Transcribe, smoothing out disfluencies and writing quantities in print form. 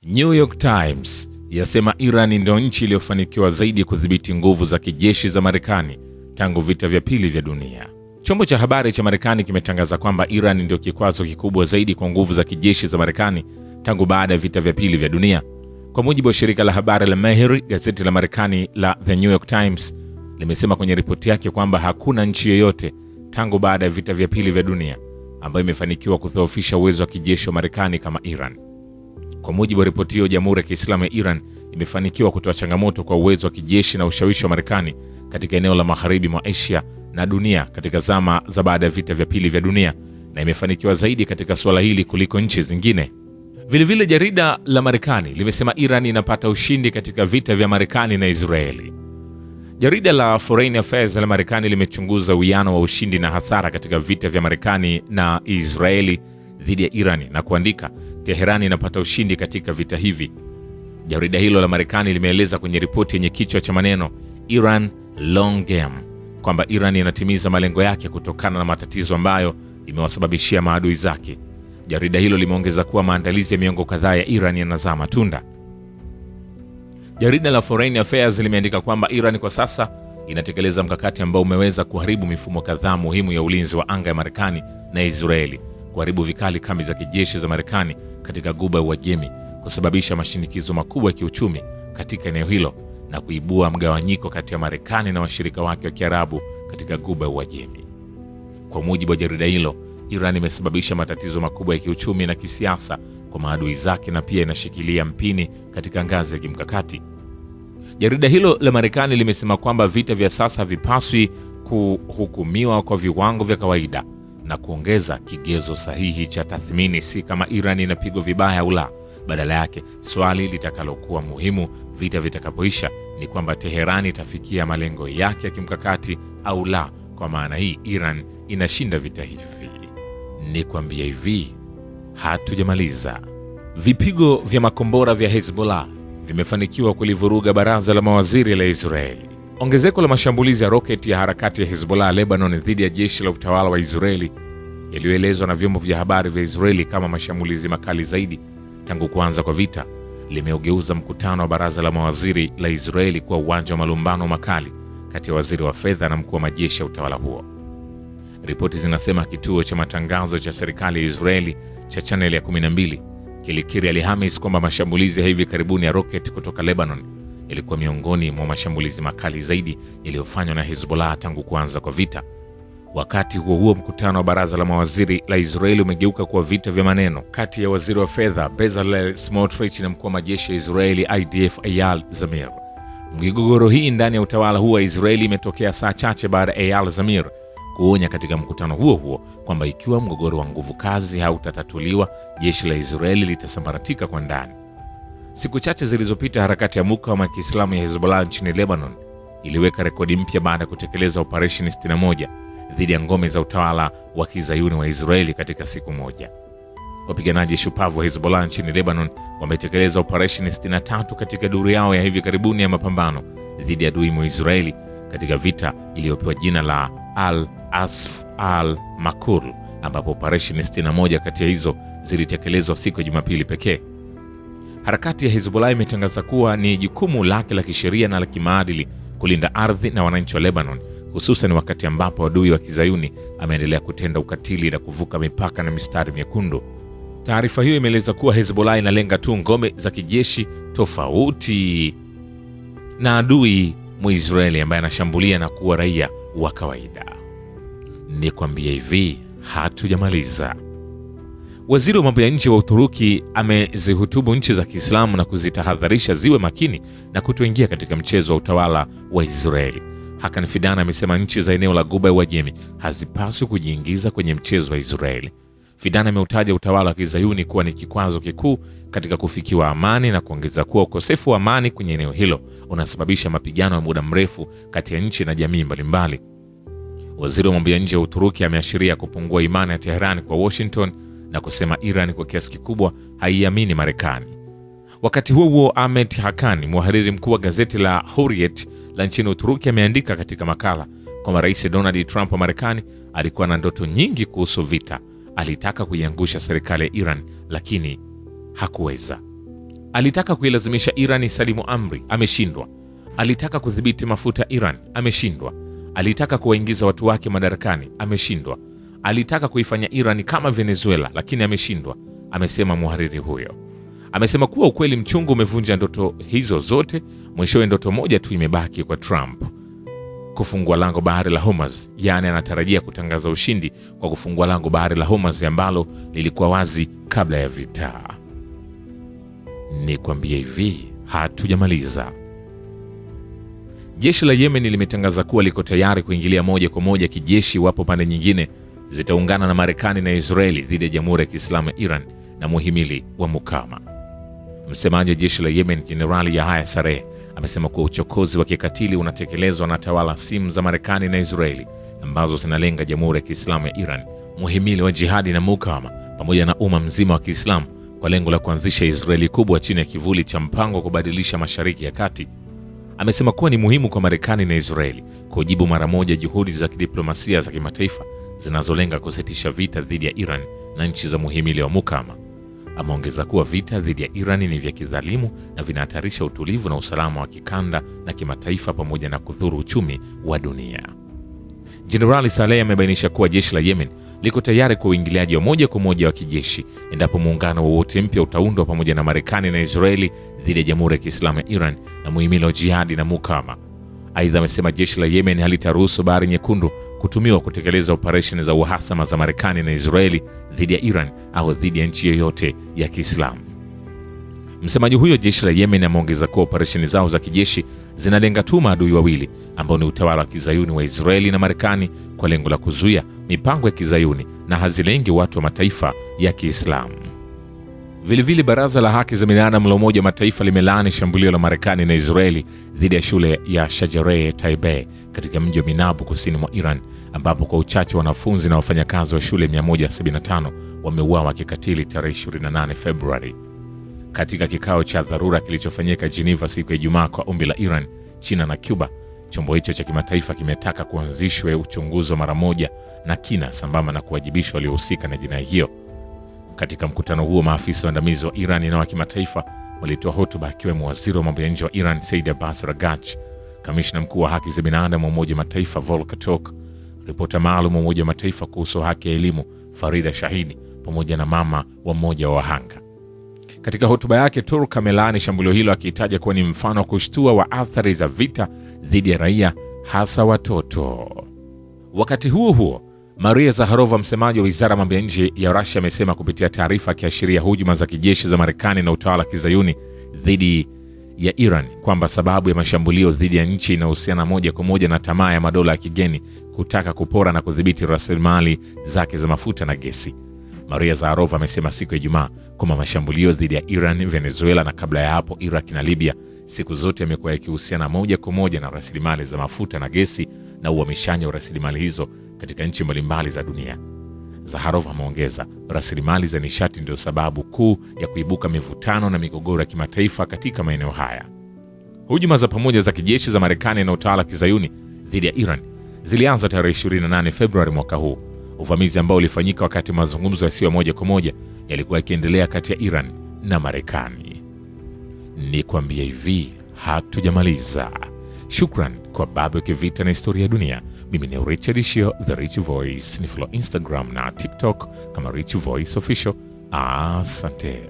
New York Times yasema Iran ndio nchi iliyofanikiwa zaidi kudhibiti nguvu za kijeshi za Marekani tangu vita vya pili vya dunia. Chombo cha habari cha Marekani kimetangaza kwamba Iran ndio kikwazo kikubwa zaidi kwa nguvu za kijeshi za Marekani tangu baada ya vita vya pili vya dunia. Kwa mujibu wa shirika la habari la Mehr, gazeti la Marekani la The New York Times limesema kwenye ripoti yake kwamba hakuna nchi yoyote tangu baada ya vita vya pili vya dunia ambayo imefanikiwa kudhoofisha uwezo wa kijeshi wa Marekani kama Iran. Kwa mujibu wa ripoti hiyo, Jamhuri ya Kiislamu ya Iran imefanikiwa kutoa changamoto kwa uwezo wa kijeshi na ushawishi wa Marekani katika eneo la magharibi mwa Asia na dunia katika zama za baada ya vita vya pili vya dunia, na imefanikiwa zaidi katika suala hili kuliko nchi zingine. Vilevile jarida la Marekani limesema Iran inapata ushindi katika vita vya Marekani na Israeli. Jarida la Foreign Affairs la Marekani limechunguza uwiano wa ushindi na hasara katika vita vya Marekani na Israeli dhidi ya Irani na kuandika, Teherani inapata ushindi katika vita hivi. Jarida hilo la Marekani limeeleza kwenye ripoti yenye kichwa cha maneno Iran Long Game kwamba Iran inatimiza malengo yake kutokana na matatizo ambayo imewasababishia maadui zake. Jarida hilo limeongeza kuwa maandalizi ya miongo kadhaa ya Iran yanazaa matunda. Jarida la Foreign Affairs limeandika kwamba Iran kwa sasa inatekeleza mkakati ambao umeweza kuharibu mifumo kadhaa muhimu ya ulinzi wa anga ya Marekani na Israeli, kuharibu vikali kambi za kijeshi za Marekani katika Ghuba ya Uajemi, kusababisha mashinikizo makubwa ya kiuchumi katika eneo hilo na kuibua mgawanyiko kati ya Marekani na washirika wake wa Kiarabu katika Ghuba ya Uajemi. Kwa mujibu wa jarida hilo, Iran imesababisha matatizo makubwa ya kiuchumi na kisiasa kwa maadui zake na pia inashikilia mpini katika ngazi ya kimkakati. Jarida hilo la Marekani limesema kwamba vita vya sasa havipaswi kuhukumiwa kwa viwango vya kawaida na kuongeza, kigezo sahihi cha tathmini si kama Iran inapigwa vibaya au la. Badala yake, swali litakalokuwa muhimu vita vitakapoisha ni kwamba Teherani itafikia malengo yake ya kimkakati au la. Kwa maana hii, Iran inashinda vita hivi. Ni kwambia hivi, hatujamaliza. Vipigo vya makombora vya Hezbollah vimefanikiwa kulivuruga baraza la mawaziri la Israeli. Ongezeko la mashambulizi ya roketi ya harakati ya Hezbollah Lebanon dhidi ya jeshi la utawala wa Israeli, yaliyoelezwa na vyombo vya habari vya Israeli kama mashambulizi makali zaidi tangu kuanza kwa vita, limeugeuza mkutano wa baraza la mawaziri la Israeli kuwa uwanja wa malumbano makali kati ya waziri wa fedha na mkuu wa majeshi ya utawala huo. Ripoti zinasema kituo cha matangazo cha serikali ya Israeli cha channel ya 12 kilikiri Alhamisi kwamba mashambulizi ya hivi karibuni ya roketi kutoka Lebanon yalikuwa miongoni mwa mashambulizi makali zaidi yaliyofanywa na Hezbollah tangu kuanza kwa vita. Wakati huo huo, mkutano wa baraza la mawaziri la Israeli umegeuka kuwa vita vya maneno kati ya waziri wa fedha Bezalel Smotrich na mkuu wa majeshi ya Israeli IDF Eyal Zamir. Migogoro hii ndani ya utawala huo wa Israeli imetokea saa chache baada ya Eyal Zamir kuonya katika mkutano huo huo kwamba ikiwa mgogoro wa nguvu kazi hautatatuliwa, jeshi la Israeli litasambaratika kwa ndani. Siku chache zilizopita, harakati ya mukawama wa Kiislamu ya Hezbollah nchini Lebanon iliweka rekodi mpya baada ya kutekeleza operesheni 61 dhidi ya ngome za utawala wa Kizayuni wa Israeli katika siku moja. Wapiganaji shupavu wa Hezbollah nchini Lebanon wametekeleza operesheni 63 katika duru yao ya hivi karibuni ya mapambano dhidi ya adui wa Israeli katika vita iliyopewa jina la Al-Asf al-Makul, ambapo operesheni 61 kati ya hizo zilitekelezwa siku ya Jumapili pekee. Harakati ya Hezbollah imetangaza kuwa ni jukumu lake la kisheria na la kimaadili kulinda ardhi na wananchi wa Lebanon, hususan wakati ambapo adui wa Kizayuni ameendelea kutenda ukatili na kuvuka mipaka na mistari miekundu. Taarifa hiyo imeeleza kuwa Hezbollah inalenga tu ngome za kijeshi, tofauti na adui Mwisraeli ambaye anashambulia na kuua raia wa kawaida. Ni kwambia hivi, hatujamaliza. Waziri wa mambo ya nje wa Uturuki amezihutubu nchi za Kiislamu na kuzitahadharisha ziwe makini na kutoingia katika mchezo wa utawala wa Israeli. Hakan Fidan amesema nchi za eneo la Ghuba ya Uajemi hazipaswi kujiingiza kwenye mchezo wa Israeli. Fidan ameutaja utawala wa Kizayuni kuwa ni kikwazo kikuu katika kufikiwa amani na kuongeza kuwa ukosefu wa amani kwenye eneo hilo unasababisha mapigano ya muda mrefu kati ya nchi na jamii mbalimbali. Waziri wa mambo ya nje wa Uturuki ameashiria kupungua imani ya Teherani kwa Washington na kusema Iran kwa kiasi kikubwa haiamini Marekani. Wakati huo huo, Ahmet Hakan, mhariri mkuu wa gazeti la Hurriyet la nchini Uturuki, ameandika katika makala kwamba Rais Donald Trump wa Marekani alikuwa na ndoto nyingi kuhusu vita. Alitaka kuiangusha serikali ya Iran lakini hakuweza. Alitaka kuilazimisha Iran isalimu amri, ameshindwa. Alitaka kudhibiti mafuta Iran, ameshindwa. Alitaka kuwaingiza watu wake madarakani, ameshindwa. Alitaka kuifanya Iran kama Venezuela, lakini ameshindwa, amesema mhariri huyo. Amesema kuwa ukweli mchungu umevunja ndoto hizo zote. Mwishowe ndoto moja tu imebaki kwa Trump: kufungua lango bahari la Hormuz. Yaani anatarajia kutangaza ushindi kwa kufungua lango bahari la Hormuz ambalo lilikuwa wazi kabla ya vita. Ni kwambie hivi, hatujamaliza. Jeshi la Yemen limetangaza kuwa liko tayari kuingilia moja kwa moja kijeshi iwapo pande nyingine zitaungana na Marekani na Israeli dhidi ya Jamhuri ya Kiislamu ya Iran na muhimili wa mukawama. Msemaji wa jeshi la Yemen, Jenerali Yahya Saree, amesema kuwa uchokozi wa kikatili unatekelezwa na tawala simu za Marekani na Israeli ambazo zinalenga Jamhuri ya Kiislamu ya Iran, muhimili wa jihadi na mukawama, pamoja na umma mzima wa Kiislamu, kwa lengo la kuanzisha Israeli kubwa chini ya kivuli cha mpango wa kubadilisha Mashariki ya Kati. Amesema kuwa ni muhimu kwa Marekani na Israeli kujibu mara moja juhudi za kidiplomasia za kimataifa zinazolenga kusitisha vita dhidi ya Iran na nchi za muhimili wa mukawama. Ameongeza kuwa vita dhidi ya Iran ni vya kidhalimu na vinahatarisha utulivu na usalama wa kikanda na kimataifa pamoja na kudhuru uchumi wa dunia. Jenerali Saleh amebainisha kuwa jeshi la Yemen liko tayari kwa uingiliaji wa moja kwa moja wa kijeshi endapo muungano wowote mpya utaundwa pamoja na Marekani na Israeli dhidi ya Jamhuri ya Kiislamu ya Iran na muhimili wa jihadi na mukawama. Aidha, amesema jeshi la Yemen halitaruhusu Bahari Nyekundu kutumiwa kutekeleza operesheni za uhasama za Marekani na Israeli dhidi ya Iran au dhidi ya nchi yoyote ya Kiislamu. Msemaji huyo jeshi la Yemen ameongeza kuwa operesheni zao za kijeshi zinalenga tu maadui wawili ambao ni utawala wa kizayuni wa Israeli na Marekani kwa lengo la kuzuia mipango ya kizayuni na hazilengi watu wa mataifa ya Kiislamu. Vilevile, Baraza la Haki za Binadamu la Umoja wa Mataifa limelaani shambulio la Marekani na Israeli dhidi ya shule ya Shajareh Taibe katika mji wa Minabu kusini mwa Iran, ambapo kwa uchache wanafunzi na wafanyakazi wa shule 175 wameuawa kikatili tarehe 28 Februari. Katika kikao cha dharura kilichofanyika Geneva siku ya Ijumaa kwa ombi la Iran, China na Cuba, chombo hicho cha kimataifa kimetaka kuanzishwe uchunguzi wa mara moja na kina sambamba na kuwajibishwa waliohusika na jinai hiyo. Katika mkutano huo, maafisa waandamizi wa Iran na wa kimataifa walitoa hotuba, akiwemo waziri wa mambo ya nje wa Iran Said Abbas Araghchi, kamishna mkuu wa haki za binadamu wa Umoja wa Mataifa Volker Turk, ripota maalum wa Umoja wa Mataifa kuhusu haki ya elimu Farida Shahidi, pamoja na mama wa mmoja wa wahanga. Katika hotuba yake, Turk amelaani shambulio hilo akitaja kuwa ni mfano wa kushtua wa athari za vita dhidi ya raia, hasa watoto. Wakati huo huo, Maria Zakharova, msemaji wa wizara ya mambo ya nje ya Russia, amesema kupitia taarifa akiashiria hujuma za kijeshi za Marekani na utawala wa kizayuni dhidi ya Iran kwamba sababu ya mashambulio dhidi ya nchi inahusiana moja kwa moja na tamaa ya madola ya kigeni kutaka kupora na kudhibiti rasilimali zake za mafuta na gesi. Maria Zakharova amesema siku ya Ijumaa kwamba mashambulio dhidi ya Iran, Venezuela na kabla ya hapo Iraq na Libya siku zote yamekuwa yakihusiana moja kwa moja na rasilimali za mafuta na gesi na uhamishaji wa rasilimali hizo katika nchi mbalimbali za dunia. Zakharova ameongeza, rasilimali za nishati ndio sababu kuu ya kuibuka mivutano na migogoro ya kimataifa katika maeneo haya. Hujuma za pamoja za kijeshi za Marekani na utawala wa kizayuni dhidi ya Iran zilianza tarehe 28 Februari mwaka huu, uvamizi ambao ulifanyika wakati mazungumzo yasiyo moja kwa moja yalikuwa yakiendelea kati ya Iran na Marekani. Ni kwambia hivi, hatujamaliza. Shukran kwa Babu Kivita na Historia ya Dunia. Mimi ni Richard Shio, The Rich Voice. Ni follow Instagram na TikTok kama Rich Voice Official. Asante.